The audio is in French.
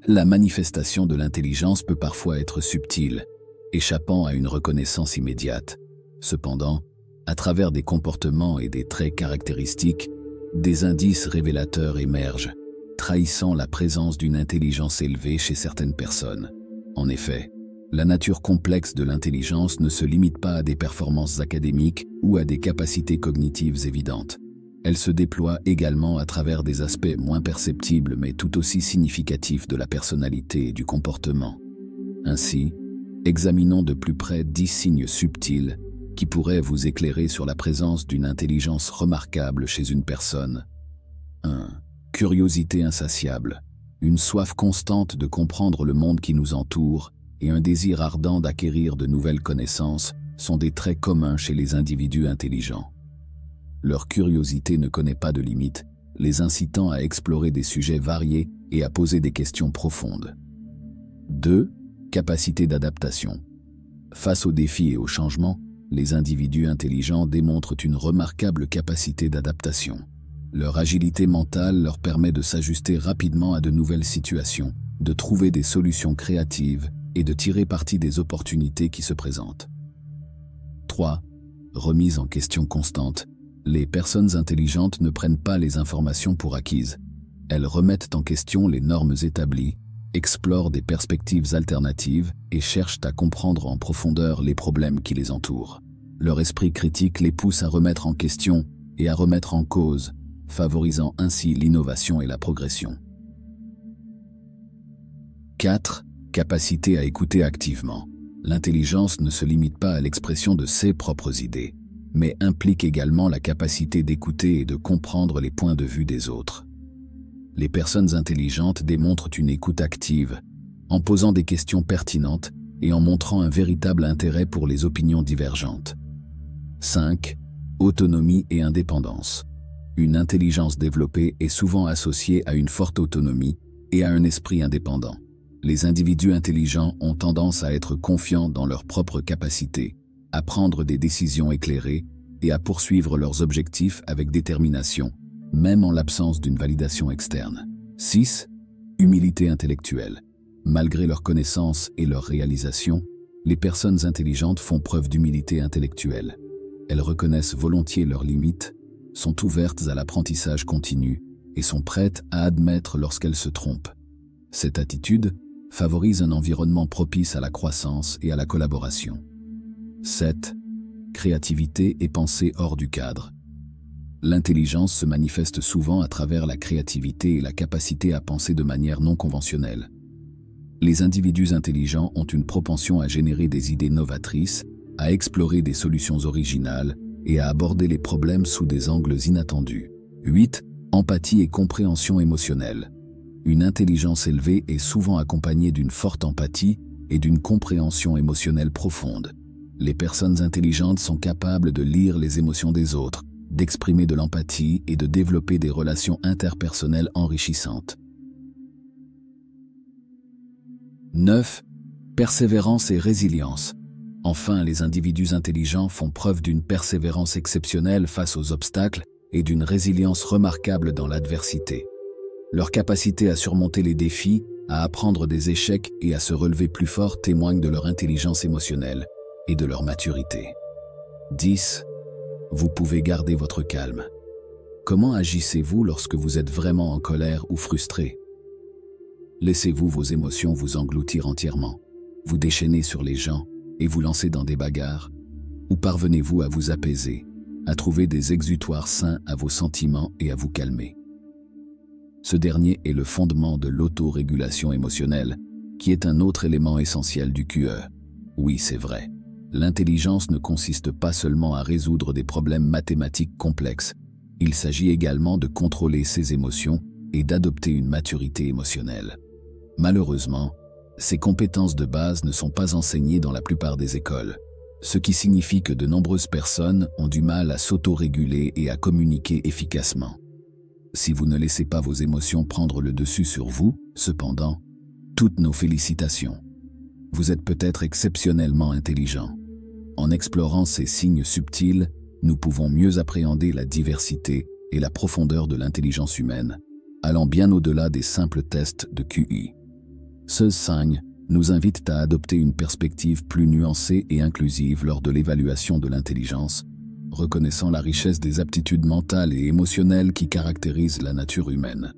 La manifestation de l'intelligence peut parfois être subtile, échappant à une reconnaissance immédiate. Cependant, à travers des comportements et des traits caractéristiques, des indices révélateurs émergent, trahissant la présence d'une intelligence élevée chez certaines personnes. En effet, la nature complexe de l'intelligence ne se limite pas à des performances académiques ou à des capacités cognitives évidentes. Elle se déploie également à travers des aspects moins perceptibles mais tout aussi significatifs de la personnalité et du comportement. Ainsi, examinons de plus près 10 signes subtils qui pourraient vous éclairer sur la présence d'une intelligence remarquable chez une personne. 1. Curiosité insatiable. Une soif constante de comprendre le monde qui nous entoure et un désir ardent d'acquérir de nouvelles connaissances sont des traits communs chez les individus intelligents. Leur curiosité ne connaît pas de limites, les incitant à explorer des sujets variés et à poser des questions profondes. 2. Capacité d'adaptation. Face aux défis et aux changements, les individus intelligents démontrent une remarquable capacité d'adaptation. Leur agilité mentale leur permet de s'ajuster rapidement à de nouvelles situations, de trouver des solutions créatives et de tirer parti des opportunités qui se présentent. 3. Remise en question constante. Les personnes intelligentes ne prennent pas les informations pour acquises. Elles remettent en question les normes établies, explorent des perspectives alternatives et cherchent à comprendre en profondeur les problèmes qui les entourent. Leur esprit critique les pousse à remettre en question et à remettre en cause, favorisant ainsi l'innovation et la progression. 4. Capacité à écouter activement. L'intelligence ne se limite pas à l'expression de ses propres idées, mais implique également la capacité d'écouter et de comprendre les points de vue des autres. Les personnes intelligentes démontrent une écoute active, en posant des questions pertinentes et en montrant un véritable intérêt pour les opinions divergentes. 5. Autonomie et indépendance. Une intelligence développée est souvent associée à une forte autonomie et à un esprit indépendant. Les individus intelligents ont tendance à être confiants dans leurs propres capacités, à prendre des décisions éclairées et à poursuivre leurs objectifs avec détermination, même en l'absence d'une validation externe. 6. Humilité intellectuelle. Malgré leurs connaissances et leurs réalisations, les personnes intelligentes font preuve d'humilité intellectuelle. Elles reconnaissent volontiers leurs limites, sont ouvertes à l'apprentissage continu et sont prêtes à admettre lorsqu'elles se trompent. Cette attitude favorise un environnement propice à la croissance et à la collaboration. 7. Créativité et pensée hors du cadre. L'intelligence se manifeste souvent à travers la créativité et la capacité à penser de manière non conventionnelle. Les individus intelligents ont une propension à générer des idées novatrices, à explorer des solutions originales et à aborder les problèmes sous des angles inattendus. 8. Empathie et compréhension émotionnelle. Une intelligence élevée est souvent accompagnée d'une forte empathie et d'une compréhension émotionnelle profonde. Les personnes intelligentes sont capables de lire les émotions des autres, d'exprimer de l'empathie et de développer des relations interpersonnelles enrichissantes. 9. Persévérance et résilience. Enfin, les individus intelligents font preuve d'une persévérance exceptionnelle face aux obstacles et d'une résilience remarquable dans l'adversité. Leur capacité à surmonter les défis, à apprendre des échecs et à se relever plus fort témoignent de leur intelligence émotionnelle et de leur maturité. 10. Vous pouvez garder votre calme. Comment agissez-vous lorsque vous êtes vraiment en colère ou frustré? Laissez-vous vos émotions vous engloutir entièrement? Vous déchaînez sur les gens et vous lancez dans des bagarres? Ou parvenez-vous à vous apaiser, à trouver des exutoires sains à vos sentiments et à vous calmer? Ce dernier est le fondement de l'autorégulation émotionnelle, qui est un autre élément essentiel du QE. Oui, c'est vrai. L'intelligence ne consiste pas seulement à résoudre des problèmes mathématiques complexes. Il s'agit également de contrôler ses émotions et d'adopter une maturité émotionnelle. Malheureusement, ces compétences de base ne sont pas enseignées dans la plupart des écoles, ce qui signifie que de nombreuses personnes ont du mal à s'autoréguler et à communiquer efficacement. Si vous ne laissez pas vos émotions prendre le dessus sur vous, cependant, toutes nos félicitations. Vous êtes peut-être exceptionnellement intelligent. En explorant ces signes subtils, nous pouvons mieux appréhender la diversité et la profondeur de l'intelligence humaine, allant bien au-delà des simples tests de QI. Ce 5 nous invite à adopter une perspective plus nuancée et inclusive lors de l'évaluation de l'intelligence, reconnaissant la richesse des aptitudes mentales et émotionnelles qui caractérisent la nature humaine.